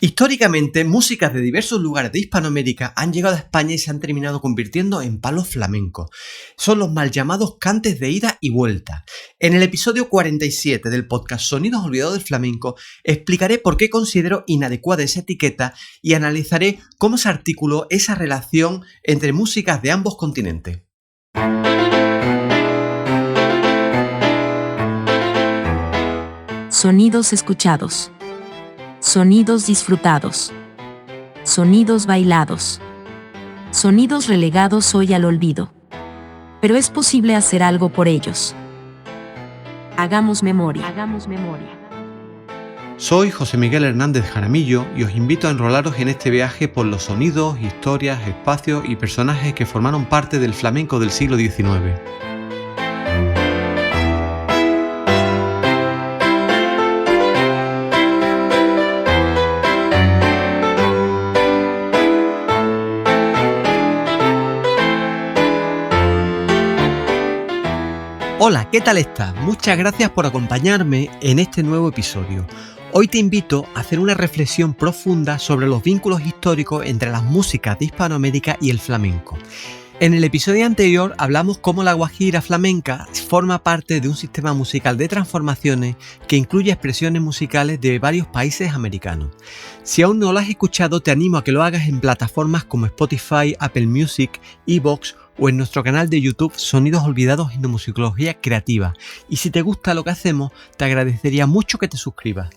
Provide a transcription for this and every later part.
Históricamente, músicas de diversos lugares de Hispanoamérica han llegado a España y se han terminado convirtiendo en palos flamencos. Son los mal llamados cantes de ida y vuelta. En el episodio 47 del podcast Sonidos Olvidados del Flamenco explicaré por qué considero inadecuada esa etiqueta y analizaré cómo se articuló esa relación entre músicas de ambos continentes. Sonidos escuchados. Sonidos disfrutados. Sonidos bailados. Sonidos relegados hoy al olvido. Pero es posible hacer algo por ellos. Hagamos memoria. Soy José Miguel Hernández Jaramillo y os invito a enrolaros en este viaje por los sonidos, historias, espacios y personajes que formaron parte del flamenco del siglo XIX. Hola, ¿qué tal estás? Muchas gracias por acompañarme en este nuevo episodio. Hoy te invito a hacer una reflexión profunda sobre los vínculos históricos entre las músicas de Hispanoamérica y el flamenco. En el episodio anterior hablamos cómo la guajira flamenca forma parte de un sistema musical de transformaciones que incluye expresiones musicales de varios países americanos. Si aún no lo has escuchado, te animo a que lo hagas en plataformas como Spotify, Apple Music, iVoox o en nuestro canal de YouTube Sonidos Olvidados en Musicología Creativa. Y si te gusta lo que hacemos, te agradecería mucho que te suscribas.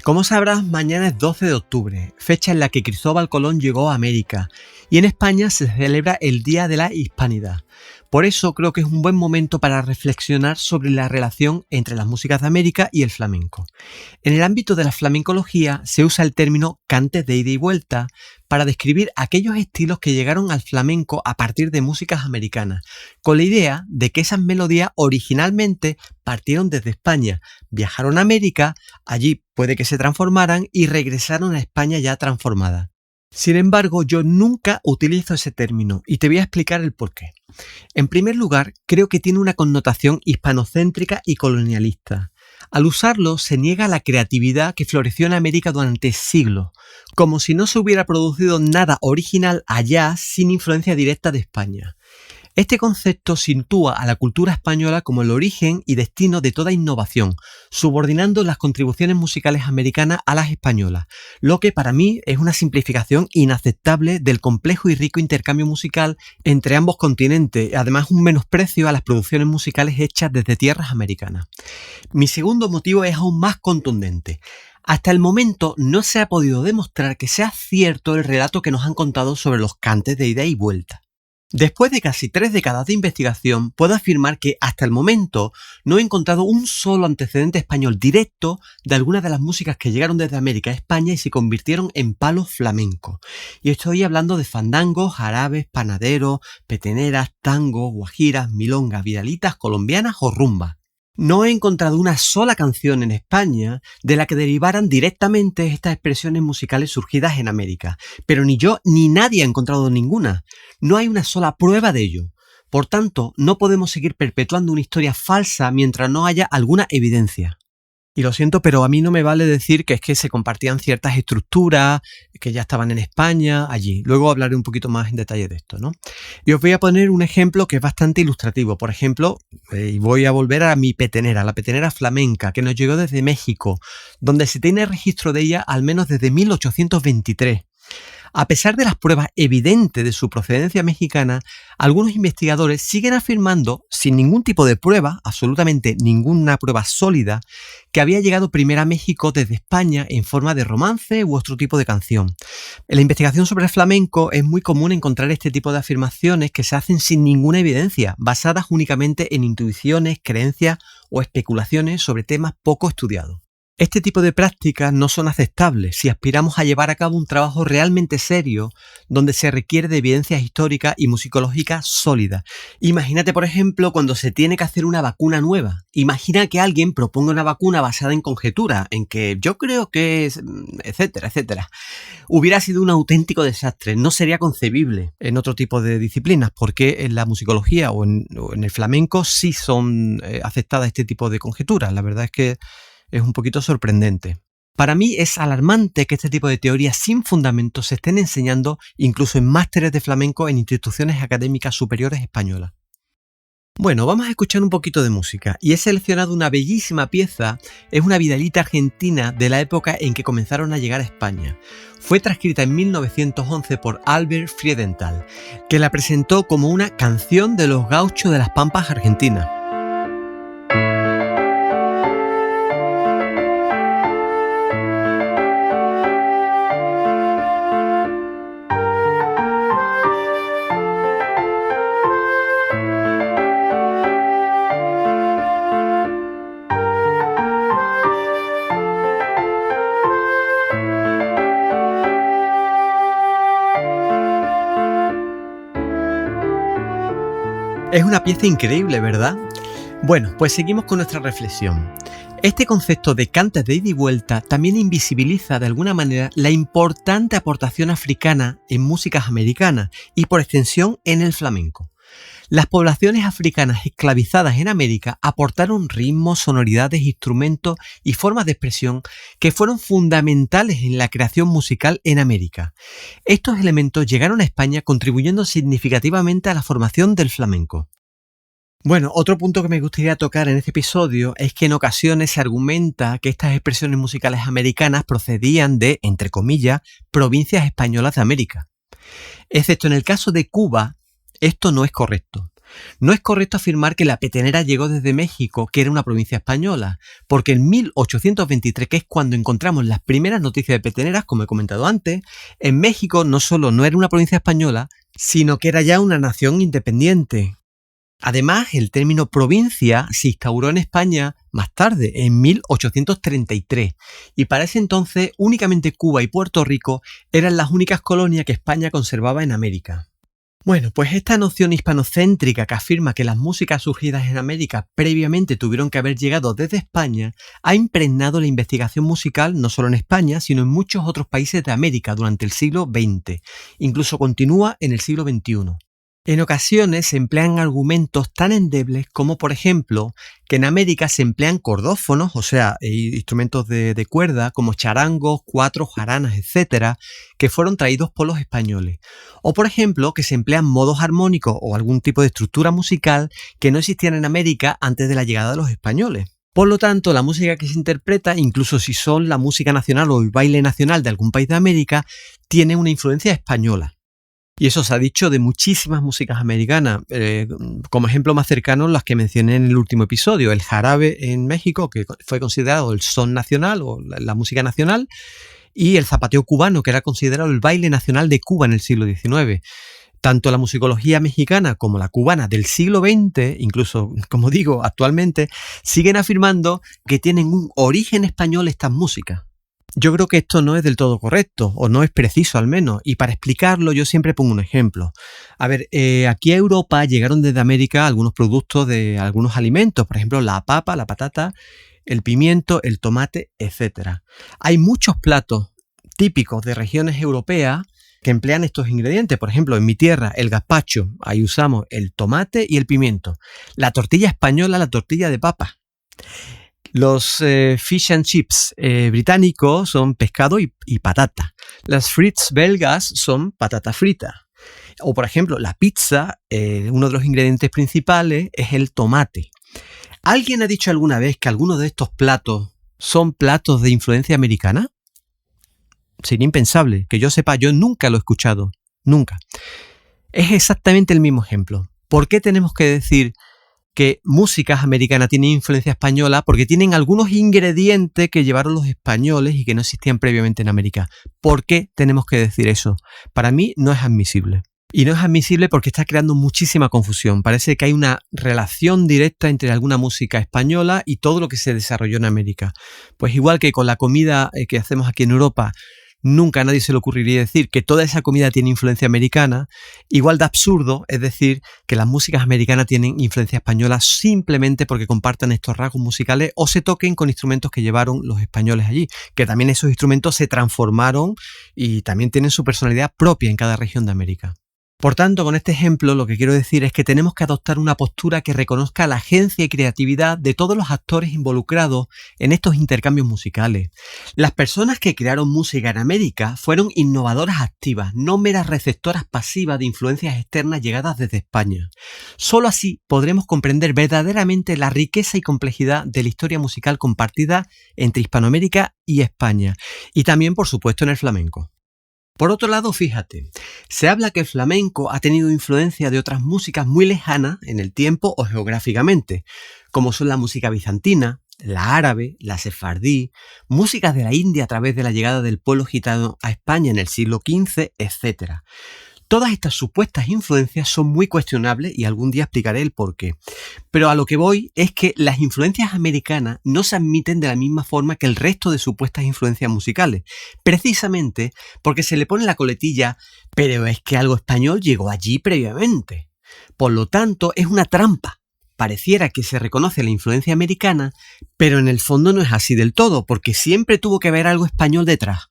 Como sabrás, mañana es 12 de octubre, fecha en la que Cristóbal Colón llegó a América, y en España se celebra el Día de la Hispanidad. Por eso creo que es un buen momento para reflexionar sobre la relación entre las músicas de América y el flamenco. En el ámbito de la flamencología se usa el término cantes de ida y vuelta para describir aquellos estilos que llegaron al flamenco a partir de músicas americanas, con la idea de que esas melodías originalmente partieron desde España, viajaron a América, allí puede que se transformaran y regresaron a España ya transformadas. Sin embargo, yo nunca utilizo ese término y te voy a explicar el porqué. En primer lugar, creo que tiene una connotación hispanocéntrica y colonialista. Al usarlo, se niega la creatividad que floreció en América durante siglos, como si no se hubiera producido nada original allá sin influencia directa de España. Este concepto sitúa a la cultura española como el origen y destino de toda innovación, subordinando las contribuciones musicales americanas a las españolas, lo que para mí es una simplificación inaceptable del complejo y rico intercambio musical entre ambos continentes, además un menosprecio a las producciones musicales hechas desde tierras americanas. Mi segundo motivo es aún más contundente. Hasta el momento no se ha podido demostrar que sea cierto el relato que nos han contado sobre los cantes de ida y vuelta. Después de casi 3 décadas de investigación, puedo afirmar que hasta el momento no he encontrado un solo antecedente español directo de algunas de las músicas que llegaron desde América a España y se convirtieron en palos flamencos. Y estoy hablando de fandangos, jarabes, panaderos, peteneras, tangos, guajiras, milongas, vidalitas, colombianas o rumbas. No he encontrado una sola canción en España de la que derivaran directamente estas expresiones musicales surgidas en América, pero ni yo ni nadie ha encontrado ninguna. No hay una sola prueba de ello. Por tanto, no podemos seguir perpetuando una historia falsa mientras no haya alguna evidencia. Y lo siento, pero a mí no me vale decir que es que se compartían ciertas estructuras que ya estaban en España, allí. Luego hablaré un poquito más en detalle de esto, ¿no? Y os voy a poner un ejemplo que es bastante ilustrativo. Por ejemplo, y voy a volver a mi petenera, la petenera flamenca, que nos llegó desde México, donde se tiene registro de ella al menos desde 1823. A pesar de las pruebas evidentes de su procedencia mexicana, algunos investigadores siguen afirmando, sin ningún tipo de prueba, absolutamente ninguna prueba sólida, que había llegado primero a México desde España en forma de romance u otro tipo de canción. En la investigación sobre el flamenco es muy común encontrar este tipo de afirmaciones que se hacen sin ninguna evidencia, basadas únicamente en intuiciones, creencias o especulaciones sobre temas poco estudiados. Este tipo de prácticas no son aceptables si aspiramos a llevar a cabo un trabajo realmente serio donde se requiere de evidencias históricas y musicológicas sólidas. Imagínate, por ejemplo, cuando se tiene que hacer una vacuna nueva. Imagina que alguien proponga una vacuna basada en conjeturas, en que yo creo que es, etcétera, etcétera. Hubiera sido un auténtico desastre, no sería concebible en otro tipo de disciplinas, porque en la musicología o en el flamenco sí son aceptadas este tipo de conjeturas. La verdad es que es un poquito sorprendente. Para mí es alarmante que este tipo de teorías sin fundamento se estén enseñando incluso en másteres de flamenco en instituciones académicas superiores españolas. Bueno, vamos a escuchar un poquito de música y he seleccionado una bellísima pieza, es una vidalita argentina de la época en que comenzaron a llegar a España. Fue transcrita en 1911 por Albert Friedenthal, que la presentó como una canción de los gauchos de las Pampas argentinas. Es una pieza increíble, ¿verdad? Bueno, pues seguimos con nuestra reflexión. Este concepto de cantes de ida y vuelta también invisibiliza de alguna manera la importante aportación africana en músicas americanas y por extensión en el flamenco. Las poblaciones africanas esclavizadas en América aportaron ritmos, sonoridades, instrumentos y formas de expresión que fueron fundamentales en la creación musical en América. Estos elementos llegaron a España contribuyendo significativamente a la formación del flamenco. Bueno, otro punto que me gustaría tocar en este episodio es que en ocasiones se argumenta que estas expresiones musicales americanas procedían de, entre comillas, provincias españolas de América. Excepto en el caso de Cuba, esto no es correcto. No es correcto afirmar que la petenera llegó desde México, que era una provincia española, porque en 1823, que es cuando encontramos las primeras noticias de peteneras, como he comentado antes, en México no solo no era una provincia española, sino que era ya una nación independiente. Además, el término provincia se instauró en España más tarde, en 1833, y para ese entonces únicamente Cuba y Puerto Rico eran las únicas colonias que España conservaba en América. Bueno, pues esta noción hispanocéntrica que afirma que las músicas surgidas en América previamente tuvieron que haber llegado desde España ha impregnado la investigación musical no solo en España, sino en muchos otros países de América durante el siglo XX. Incluso continúa en el siglo XXI. En ocasiones se emplean argumentos tan endebles como, por ejemplo, que en América se emplean cordófonos, o sea, instrumentos de cuerda como charangos, cuatros, jaranas, etc., que fueron traídos por los españoles. O, por ejemplo, que se emplean modos armónicos o algún tipo de estructura musical que no existían en América antes de la llegada de los españoles. Por lo tanto, la música que se interpreta, incluso si son la música nacional o el baile nacional de algún país de América, tiene una influencia española. Y eso se ha dicho de muchísimas músicas americanas, como ejemplo más cercano las que mencioné en el último episodio, el jarabe en México, que fue considerado el son nacional o la música nacional, y el zapateo cubano, que era considerado el baile nacional de Cuba en el siglo XIX. Tanto la musicología mexicana como la cubana del siglo XX, incluso, como digo, actualmente, siguen afirmando que tienen un origen español estas músicas. Yo creo que esto no es del todo correcto, o no es preciso al menos, y para explicarlo yo siempre pongo un ejemplo. A ver, aquí a Europa llegaron desde América algunos productos de algunos alimentos, por ejemplo la papa, la patata, el pimiento, el tomate, etc. Hay muchos platos típicos de regiones europeas que emplean estos ingredientes. Por ejemplo, en mi tierra, el gazpacho, ahí usamos el tomate y el pimiento. La tortilla española, la tortilla de papa. Los fish and chips británicos son pescado y patata. Las frites belgas son patata frita. O por ejemplo, la pizza, uno de los ingredientes principales es el tomate. ¿Alguien ha dicho alguna vez que algunos de estos platos son platos de influencia americana? Sería impensable. Que yo sepa, yo nunca lo he escuchado. Nunca. Es exactamente el mismo ejemplo. ¿Por qué tenemos que decir que músicas americanas tienen influencia española? Porque tienen algunos ingredientes que llevaron los españoles y que no existían previamente en América. ¿Por qué tenemos que decir eso? Para mí no es admisible. Y no es admisible porque está creando muchísima confusión. Parece que hay una relación directa entre alguna música española y todo lo que se desarrolló en América. Pues igual que con la comida que hacemos aquí en Europa, nunca a nadie se le ocurriría decir que toda esa comida tiene influencia americana. Igual de absurdo es decir que las músicas americanas tienen influencia española simplemente porque compartan estos rasgos musicales o se toquen con instrumentos que llevaron los españoles allí, que también esos instrumentos se transformaron y también tienen su personalidad propia en cada región de América. Por tanto, con este ejemplo lo que quiero decir es que tenemos que adoptar una postura que reconozca la agencia y creatividad de todos los actores involucrados en estos intercambios musicales. Las personas que crearon música en América fueron innovadoras activas, no meras receptoras pasivas de influencias externas llegadas desde España. Solo así podremos comprender verdaderamente la riqueza y complejidad de la historia musical compartida entre Hispanoamérica y España, y también, por supuesto, en el flamenco. Por otro lado, fíjate, se habla que el flamenco ha tenido influencia de otras músicas muy lejanas en el tiempo o geográficamente, como son la música bizantina, la árabe, la sefardí, músicas de la India a través de la llegada del pueblo gitano a España en el siglo XV, etc. Todas estas supuestas influencias son muy cuestionables y algún día explicaré el porqué. Pero a lo que voy es que las influencias americanas no se admiten de la misma forma que el resto de supuestas influencias musicales, precisamente porque se le pone la coletilla, pero es que algo español llegó allí previamente. Por lo tanto, es una trampa. Pareciera que se reconoce la influencia americana, pero en el fondo no es así del todo, porque siempre tuvo que haber algo español detrás.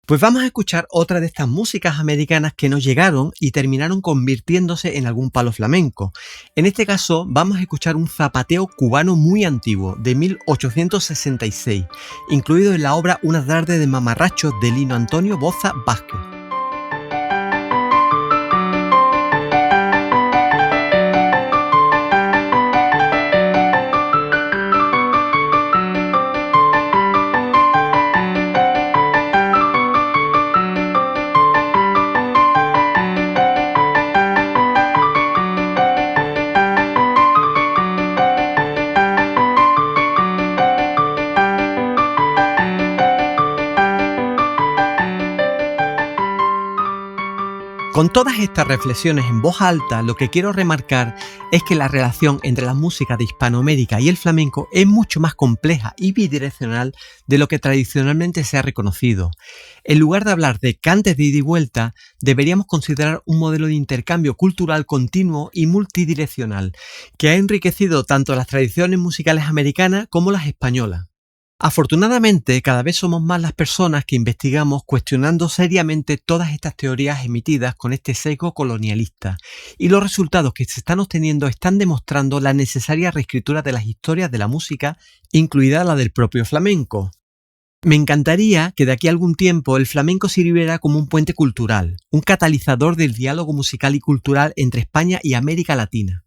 Pues vamos a escuchar otra de estas músicas americanas que nos llegaron y terminaron convirtiéndose en algún palo flamenco. En este caso vamos a escuchar un zapateo cubano muy antiguo, de 1866, incluido en la obra Una tarde de mamarrachos de Lino Antonio Boza Vázquez. Con todas estas reflexiones en voz alta, lo que quiero remarcar es que la relación entre la música de Hispanoamérica y el flamenco es mucho más compleja y bidireccional de lo que tradicionalmente se ha reconocido. En lugar de hablar de cantes de ida y vuelta, deberíamos considerar un modelo de intercambio cultural continuo y multidireccional, que ha enriquecido tanto las tradiciones musicales americanas como las españolas. Afortunadamente, cada vez somos más las personas que investigamos cuestionando seriamente todas estas teorías emitidas con este sesgo colonialista, y los resultados que se están obteniendo están demostrando la necesaria reescritura de las historias de la música, incluida la del propio flamenco. Me encantaría que de aquí a algún tiempo el flamenco sirviera como un puente cultural, un catalizador del diálogo musical y cultural entre España y América Latina.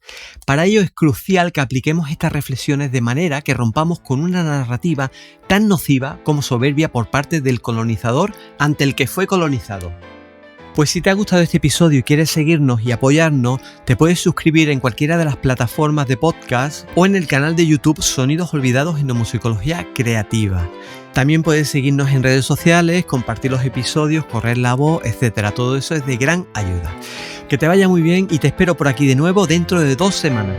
Para ello es crucial que apliquemos estas reflexiones de manera que rompamos con una narrativa tan nociva como soberbia por parte del colonizador ante el que fue colonizado. Pues si te ha gustado este episodio y quieres seguirnos y apoyarnos, te puedes suscribir en cualquiera de las plataformas de podcast o en el canal de YouTube Sonidos Olvidados en Musicología Creativa. También puedes seguirnos en redes sociales, compartir los episodios, correr la voz, etc. Todo eso es de gran ayuda. Que te vaya muy bien y te espero por aquí de nuevo dentro de 2 semanas.